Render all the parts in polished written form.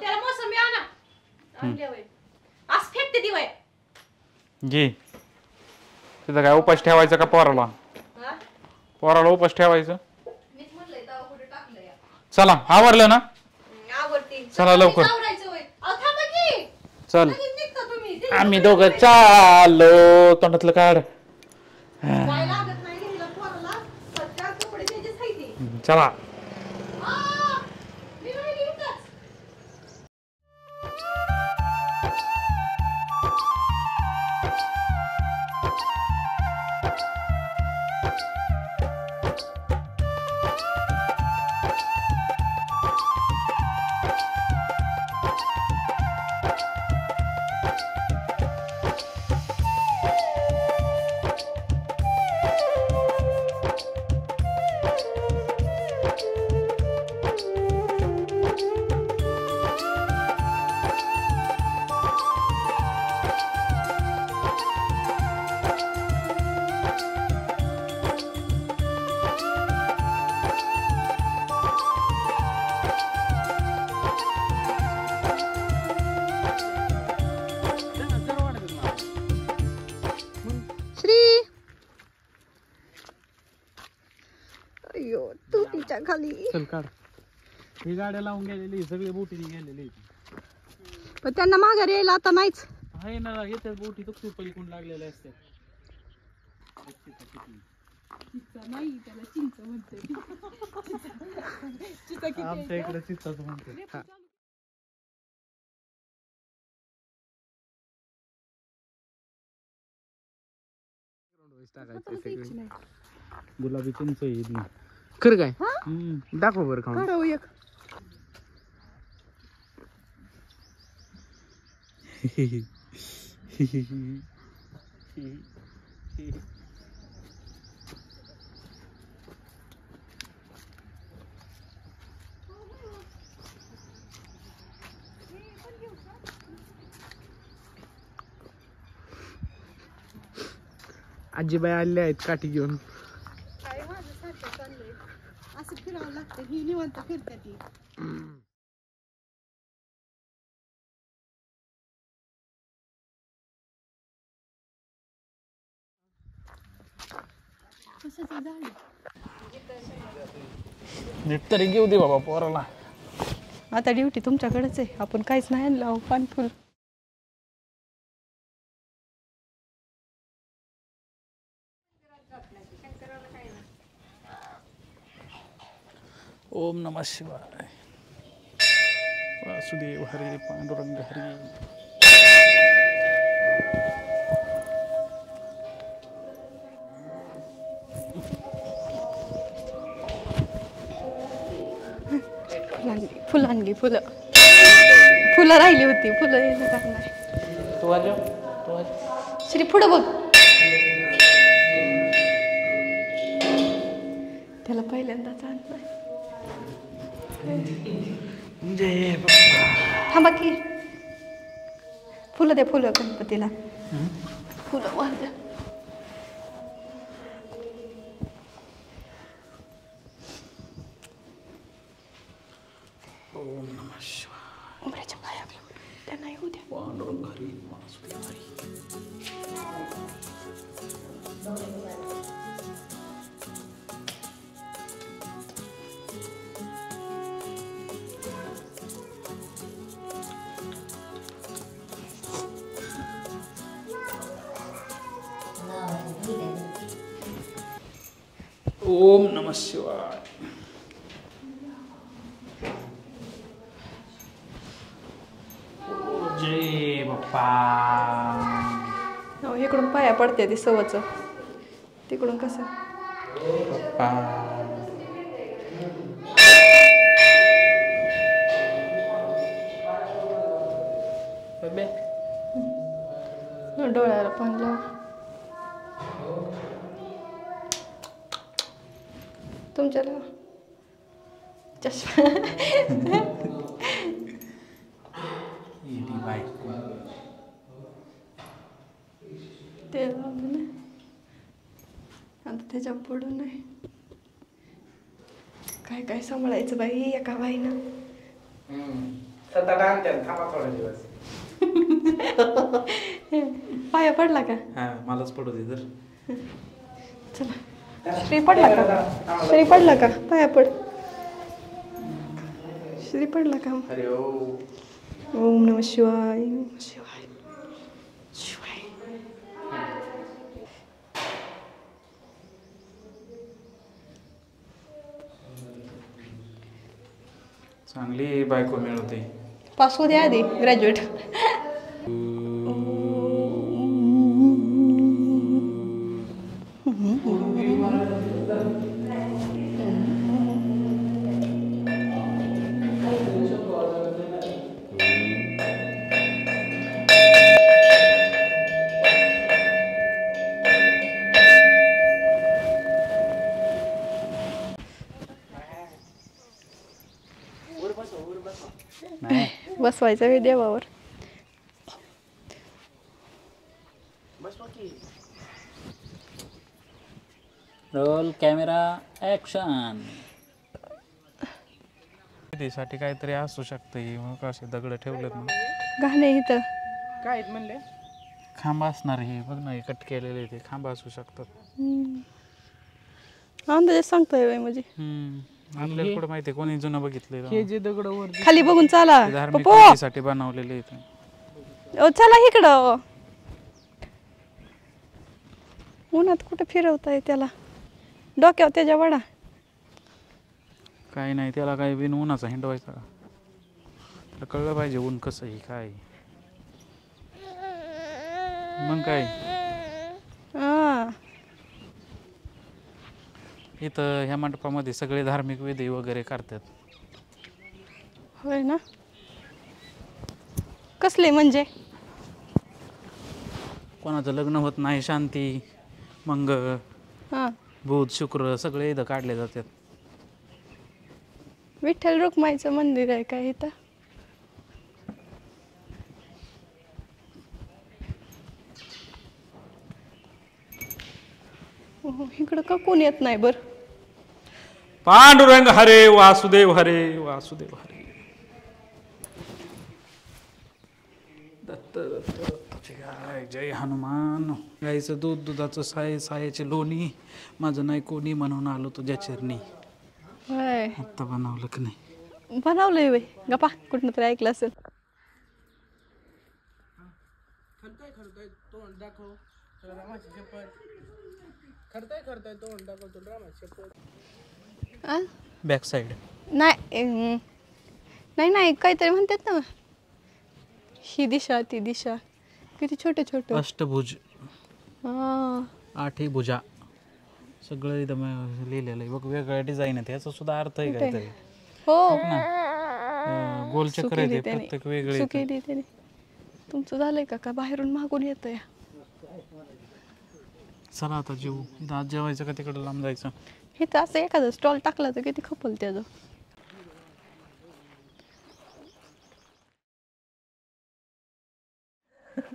त्याला मोसंबी आणा. आणले वय. आज फेकते ती वय. घे. तिथं काय उपास ठेवायचं का पोराला? पोराला उपास ठेवायचं? मीच म्हटलंय तेव्हा कुठे टाकलंय. चला आवरलं ना? आवडती. चला लवकर. आवरायचं वय. थांबा की. चल. लगेच निघता तुम्ही. आम्ही दोघं चाललो. तोंडातलं काढ. काय लागत नाही हिला पोराला. सध्या कपडे त्याचेच आहे ते. चला. मी राहिली इथंच. खाली चल काढ. ही गाड्या लावून गेलेली सगळे बोटीने गेलेले. पण त्यांना माघारी यायला आता नाहीच आहे ना. येते बोटी तो पलीकडून लागलेल्या असतात. नाही त्याला चिंच म्हणते. आमच्या इकडे चिंचाच म्हणते. गुलाबी चिंच आहे. खरं काय? दाखव बरं खाऊन. काढावं एक. आजीबाई आले आहेत काठी घेऊन. काय माझं सारखं चाललंय. असं फिरावं लागतं. ही निवांत फिरते ती. नीट तरी घेऊ दे बाबा पोराला. आता ड्युटी तुमच्याकडेच आहे. आपण काहीच नाही आणलं. पानफुल. ओम नमः शिवाय. वासुदेव हरे पांडुरंग हरे. फुलं आणली. फुलं राहिली होती. फुलं येणं करणार. श्री पुढं बघ. त्याला पहिल्यांदाच आणलंय. जय बाप्पा. थांबा की. फुलं दे. फुलं गणपतीला. फुलं वाजल्या. ओम नमः शिवाय. उमऱ्याच्या पाया त्यांना येऊ द्या. पांडुरंग हरी वासुदेव हरी. ओम नमः शिवाय. जय बाप्पा. इकडून पाया पडते ती सवच. तिकडून कसं बाप्पा. डोळ्याला पण लाव. तुमच्याला चष्मा. ते आता त्याच्या पुढं नाही. काय काय सांभाळायचं बाई एका बाईनं. पाया पडला का? हा मलाच पडू दे तर. चला श्री पडला का? श्री पडला का? पाया पड. श्री पडला का? अरे ओ ओम नमः शिवाय. ओम नमः शिवाय. शिवाय. चांगली बायको मिळवते. पास होऊ द्या आधी ग्रॅज्युएट. बसवायचं हे देवावर. Roll camera action. साठी काहीतरी असू शकतं. मग असे दगड ठेवलेत ना. गाणे इथं काय म्हणले? खांब असणार हे बघ ना, कट केलेले ते खांब असू शकतात. अंदाजे सांगतोय म्हणजे आपल्याला कुठं माहिती कोणी जुनं बघितलंय. हे जे दगड वर खाली बघून चाला. धार्मिक पप्पू माहितीसाठी बनवलेले इथे. चला इकडं. उन्हात कुठं फिरवताय त्याला? डोक्यावर त्याच्या वडा. काही नाही त्याला काही बिन उन्हाचा हिंडवायचा का? त्याला कळलं पाहिजे ऊन कसं आहे काय. मग काय इथं ह्या मंडपामध्ये सगळे धार्मिक विधी वगैरे करतात. होय ना. कसले म्हणजे? कोणाचं लग्न होत नाही, शांती मंगळ हां बुध शुक्र सगळे इथं काढले जातात. विठ्ठल रुक्माईचं मंदिर आहे का इथं? इकडं का कोण येत नाही बर? पांडुरंग हरे वासुदेव हरे वासुदेव हरे. दत्त दत्त दत्ताचे गाय जय हनुमान. गाईचं दूध दुधाचं साय सायाची लोणी. माझं नाही कोणी म्हणून आलो तुझ्या चरणी. होय आत्ता बनवलं की नाही? बनवलंय वय गप्पा कुठनं तरी ऐकलं असेल. खरतय तोंड दाखव. रामाची शपथ. खरतय तोंड दाखव. तो रामाची शपथ. बॅक साईड नाही नाही काहीतरी म्हणतात ना. ही दिशा ती दिशा. किती छोटे छोटे. अष्टभुज हा 8 भुजा सगळं इथं लिहिलेलं आहे बघ. वेगळ्या डिझाईन आहे याचा सुद्धा अर्थ आहे काहीतरी. हो ना गोलचक्र आहे ते प्रत्येक वेगळे. सुकी देते. तुमचं झालंय का? बाहेरून मागून येतंय. चला आता जेवू. इथं आज जेवायचं का तिकडे लांब जायचं? इथं असं एखादं स्टॉल टाकला तर किती खपल त्याचं.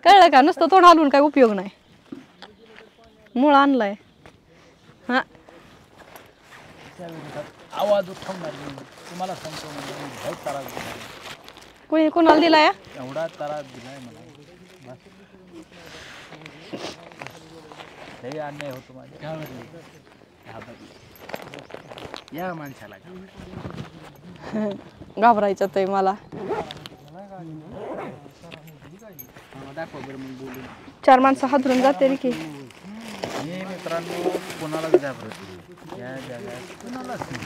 कळलं का? नुसतं तोंड हलवून काय उपयोग नाही. मूळ आणलाय. हा आवाज उठवणार नाही. तुम्हाला सांगतो म्हणजे बहुत त्रास दिला. कोणी कोणाला दिलाय? एवढा त्रास दिलाय मला. लई अन्याय होतो माझ्या. या माणसाला घाबरायचं ते मला. दाखव बरं मग बोलून. 4 माणसं हादरून जाते रे की. मी मित्रांनो कोणालाच घाबरत नाही. या जगात कोणालाच नाही.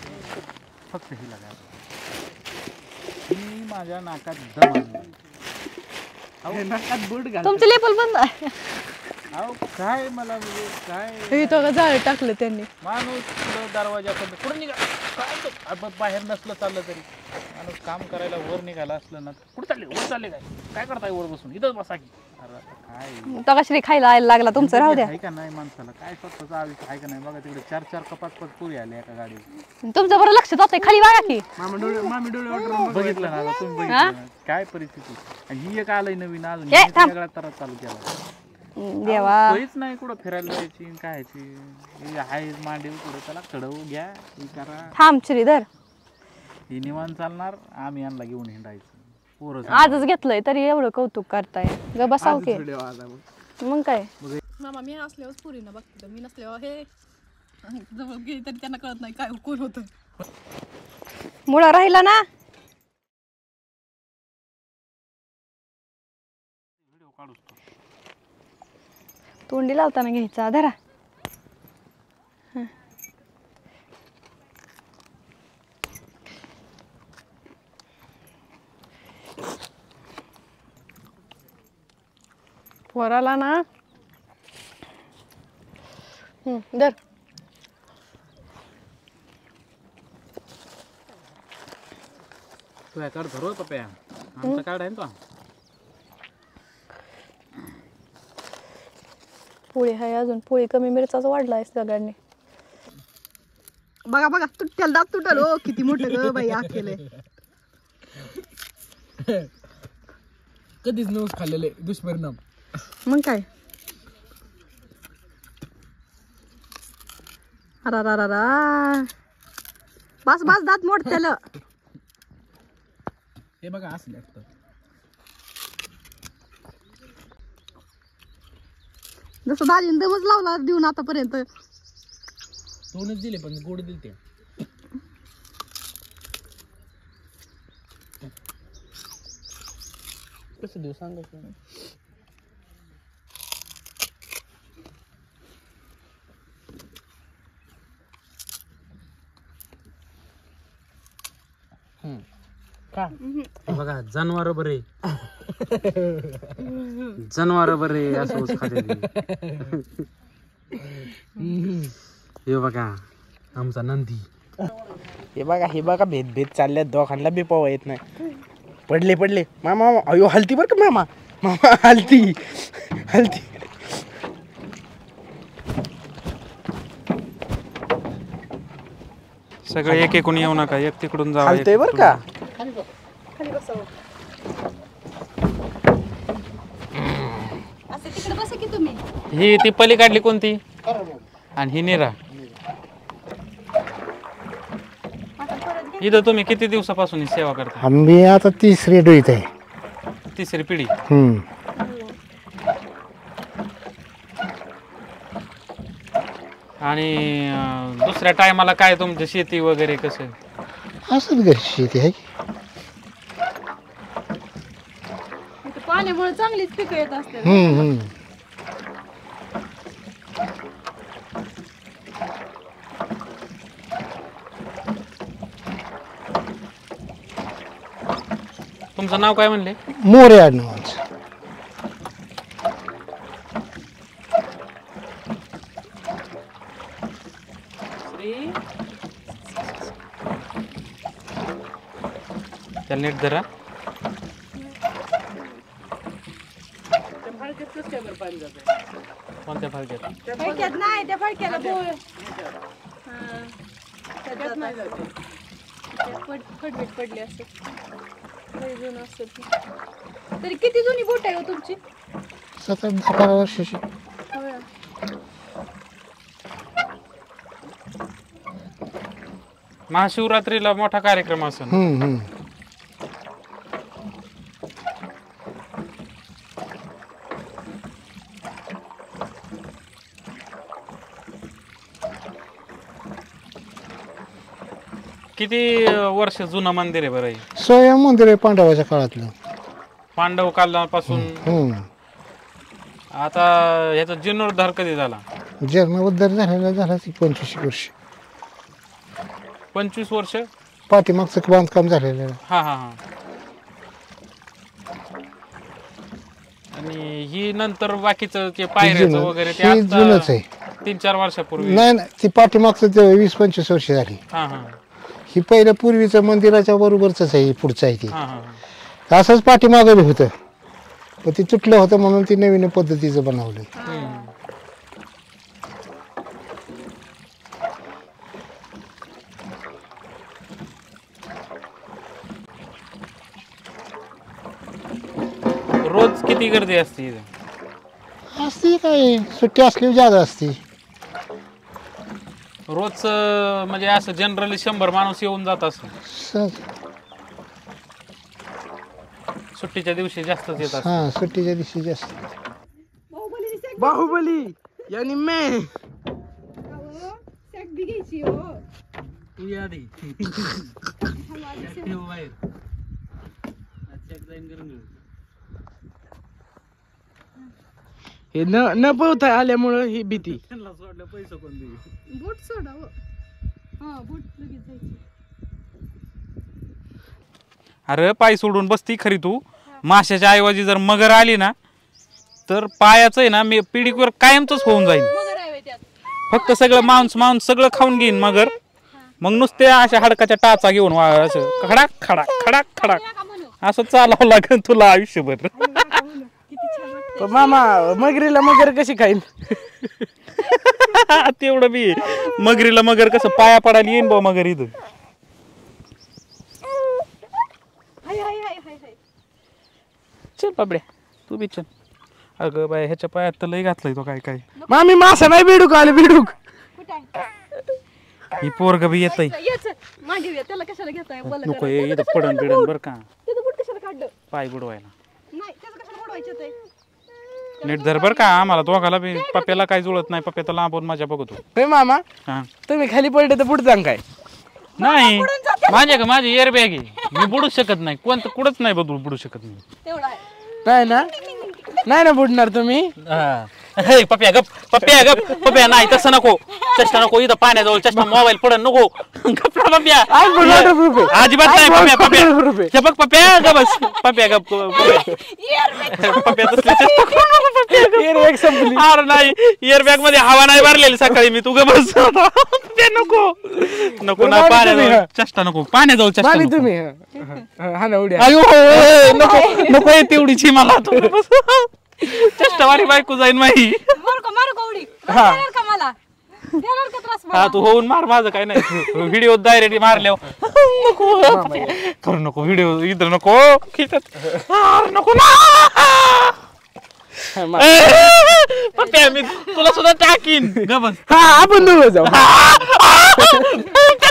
फक्त हिला घाबरत. मी माझ्या नाकात दम आणला. नाकात बोट घाल. तुमचं लेपल बंद आहे. अहो काय मला म्हणजे काय इथं का जाळ टाकलं त्यांनी. माणूस दरवाजा कुठं निघा काय तो आपण बाहेर नसलं चाललं तरी माणूस काम करायला वर निघाला असलं ना कुठं चालले वर चालले काय करताय वर बसून इथंच बसा की. अरे काय तगा श्री खायला यायला लागला तुमचं. राहू द्या. आहे का नाही माणसाला काय स्वतःचं आयुष्य आहे का नाही बघा. तिकडे 4-4 कपात पुरी आले एका गाडीवर. तुमचं बरं लक्ष जातंय खाली बघा की. मामी डोळे वाटून बघितलं ना आता तुम्ही बघितलं ना काय परिस्थिती. आणि ही एक आलंय नवीन अजून ए, थांब. वेगळा त्रास चालू केला. देवा सोयीच नाही कुठं फिरायला जायची कायची. आहे मांडीव कुठं त्याला चढवू घ्या हे करा. थांब श्रीधर. ही निवांत चालणार. आम्ही यांना घेऊन हिंडायचं. पोरं आजच घेतलंय तरी एवढं कौतुक करताय ग बसाव की व्हिडिओ आला मग मग काय मामा मी असल्यावर पुरीना बघते मी नसल्यावर हे जवळ गेली तरी त्यांना कळत नाही काय कोण होतं मुळा राहिला ना तोंडी लावताना घ्यायचा धरा पोराला ना धर तू कार्ड धरो पप्या आमचा कार्ड आहे ना पोळी आहे अजून पोळी कमी मिरचाच वाढला आहे सगळ्यांनी बघा बघा तुटल दात तुटल हो किती मोठं ग बाई केलंय कधीच नव्हतं खाल्लेले दुष्परिणाम. मग काय अरा बस बस दात मोठ त्याला हे बघा असले असतं. जसं दाजीने दमच लावला देऊन आतापर्यंत दोनच दिले पण गोड दिले ते. कसं देऊ सांगा का बघा जनावर बरे जनावर बरे असं खाते हे बघा आमचा नंदी. हे बघा भेद चालल्यात दवाखान्याला बी पावा येत नाही. पडले पडले मामा अयो हलती बरं का मामा मामा हलती हलती. सगळे एक एकूण येऊ नका एक तिकडून जा हलतंय बरं का. असं तिकडे बसा की तुम्ही ही ती पलीकडली कोणती आणि ही निरा. इथं तुम्ही किती दिवसापासून ही सेवा करता? आम्ही आता तिसरी डोईत आहे. तिसरी पिढी. आणि दुसऱ्या टायमाला काय तुमची शेती वगैरे कसं? असंच घरची शेती आहे. पाण्यामुळे चांगलीच पिकं येत असते. तुमचं नाव काय म्हणले? मोरे आडनावाचं. त्याला नीट धरा. कोणत्या फाळक्यात? नाही त्या फडक्याला फडफीट पडली असते तरी किती जुनी बोट आहे हो तुमची? 7-10 वर्षाची. महाशिवरात्रीला मोठा कार्यक्रम असेल. किती वर्ष जुनं मंदिर आहे बरं हे? स्वयं मंदिर आहे पांडवाच्या काळातलं. पांडव कालापासून. आता ह्याचा जीर्णोद्धार कधी झाला? जीर्णोद्धार झाला 25 वर्ष. 25 वर्ष पाठीमागचं बांधकाम झालेलं आहे. हा हा हा. आणि ही नंतर बाकीचं ते पायऱ्याचं वगैरे ते हे जुनंच आहे. 3-4 वर्षापूर्वी. नाही ती पाठीमागचं ते 20-25 वर्ष झाली. हा हा ही पहिलं पूर्वीचं मंदिराच्या बरोबरच आहे. पुढचं आहे हा हा. ते असंच पाठीमागं बी होतं पण ते तुटलं होतं म्हणून ती नवीन पद्धतीचं बनवलं. रोज किती गर्दी असते इथं? असते काय सुट्टी असली जागा असते. रोज म्हणजे असं जनरली 100 माणूस येऊन जात असं. सहज. सुट्टीच्या दिवशी जास्तच येतात. हा सुट्टीच्या दिवशी जास्त. बाहुबली यानी मैं तू या आधी. ठेव बाहेर. हे न पळता आल्यामुळं ही भीती. त्यांना सोडलं पैसे कोण देईल? बोट सोडा हो. हा बोट लगेच जायची. अरे पाय सोडून बसती खरी तू. माशाच्या ऐवजी जर मगर आली ना तर पायाचं आहे ना मी पिढीवर कायमच होऊन जाईल. मगर आहे त्यात. फक्त सगळं मांस सगळं खाऊन घेईन मगर. मग नुसते अशा हाडकाच्या टाचा घेऊन असं खडाक खडाक खडाक खडाक असं चालावं लागेल तुला आयुष्यभर. पण मामा मगरीला मगर कशी खाईन? तेवढं बी मगरीला मगर कसं पाया पडायला येईन बा मगर इथं. चल बाबड्या तू बी चल. अगं बाय ह्याच्या पायात तर लय घातलंय तो काय काय. मामी मासा नाही बेडूक आले बेडूक. ही पोरग बी येतय. त्याला कशाला घेताय? नको इथं पडन बिडन बर का त्याचं बोट कशाला काढलं? पाय बुडवायला. नाही त्याचं कशाला बोडवायचं ते? नीट धर बर का. आम्हाला दोघाला बी पप्याला काय जुळत नाही. पप्या तर लांबून माझ्या बघतो. होय मामा हा तुम्ही खाली पडले तर पुढे जाण काय? नाही माझी एअर बॅग आहे. मी बुडू शकत नाही. कोणतं कुठंच नाही बुडू शकत नाही. तेवढा आहे. नाही ना नाही ना बुडणार तुम्ही. पप्या गप पप्या नाही तसं नको. चष्टा नको इथं पाण्याजवळ चष्टा मोबाईल पडन नको. गप ना पप्या. अजिबात नाही पप्या हे बघ पप्या ग बस. पप्या गप पप्या अरे नाही एअरबॅग मध्ये हवा नाही भरलेली सकाळी मी. तू ग बस नको नको ना पाण्याजवळ चष्टा नको. पाण्याजवळ चष्टा नको. तुम्ही हा ना उड्या. अयो नको नको तेवढीची मला. चष्टावारी बायको जाईन माही. मारू का उडी? देणार का मला? देणार का त्रास मला? हा तू होऊन मार. माझं काय नाही. व्हिडिओ डायरेक्ट मारल्यावर नको करू नको. व्हिडिओ इथं नको नको ना. पप्या मी तुला सुद्धा टाकीन ग बस. हा आपण दोघं जाऊ.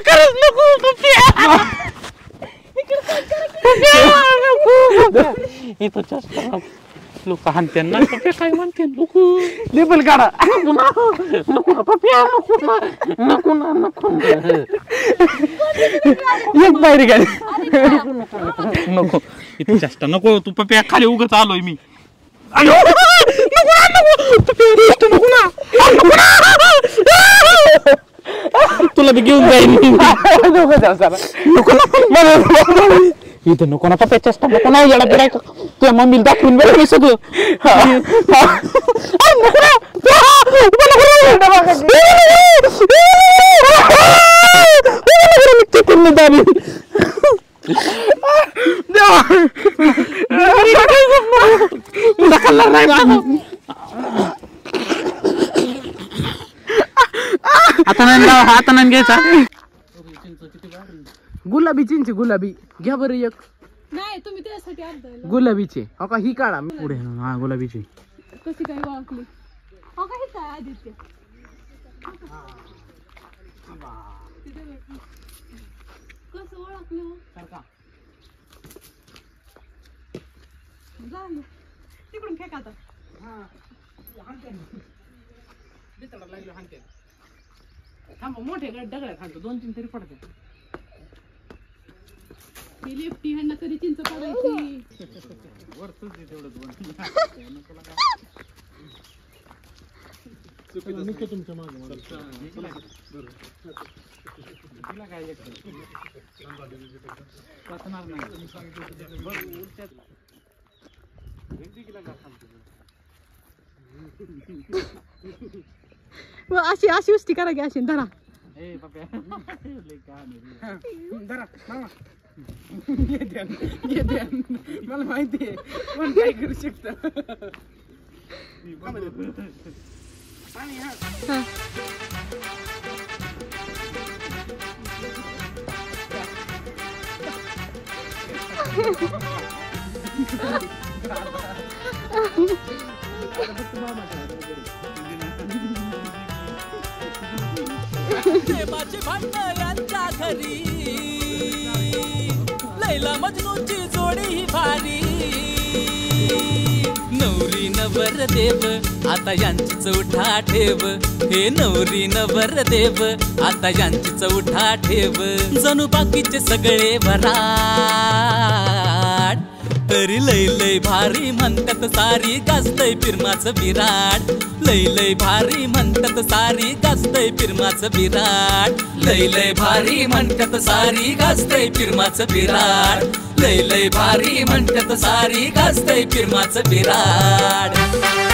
खरंच नको इथं चष्टा लोक हानते ना. पप्या काय म्हणते लोक लेबल काढा. नको ना पप्या नको एक बाहेर काय नको इथे चेष्टा नको. तू पप्या खाली उगाच आलोय मी. तुला बी घेऊन जाईल इथं नको ना पप्या चेष्टा नको ना. याला गिरायचं तुझ्या मम्मीला दाखवून बरं मी सगळं. आता नाही घ्यायचा. गुलाबी चिंच गुलाबी घ्या बरं एक. नाही तुम्ही त्यासाठी अर्ध गुलाबीचे हो का ही काढा. पुढे हा गुलाबीची कशी काय ओळखली? हो का हिचा आदित्य? कसं ओळखलं? झालं तिकडून फेक आता. मोठे दगड खातो 2-3 तरी पडते. ही लेफ्टी हँड कधी चिंच पडायची. अशी अशी उष्टी करा की अशी धरा. मला माहिती आहे पण काय करू शकत. प्रेमाचे भांडण यांच्या घरी लैला मजनूची जोडी ही भारी. देव आता यांची चौठा ठेव हे नवरी नवर देव आता यांची चौठा ठेव जणू बाकीचे सगळे वराड तरी लय लय भारी म्हणतात सारी गाजतय फिरमाचं विराट लय लय भारी म्हणतात सारी गाजतय फिरमाचं विराट लय लय भारी म्हणतात सारी गाजतय फिरमाचं विराट लय लय भारी म्हणतात सारी गाजतय फिरमाचं विराट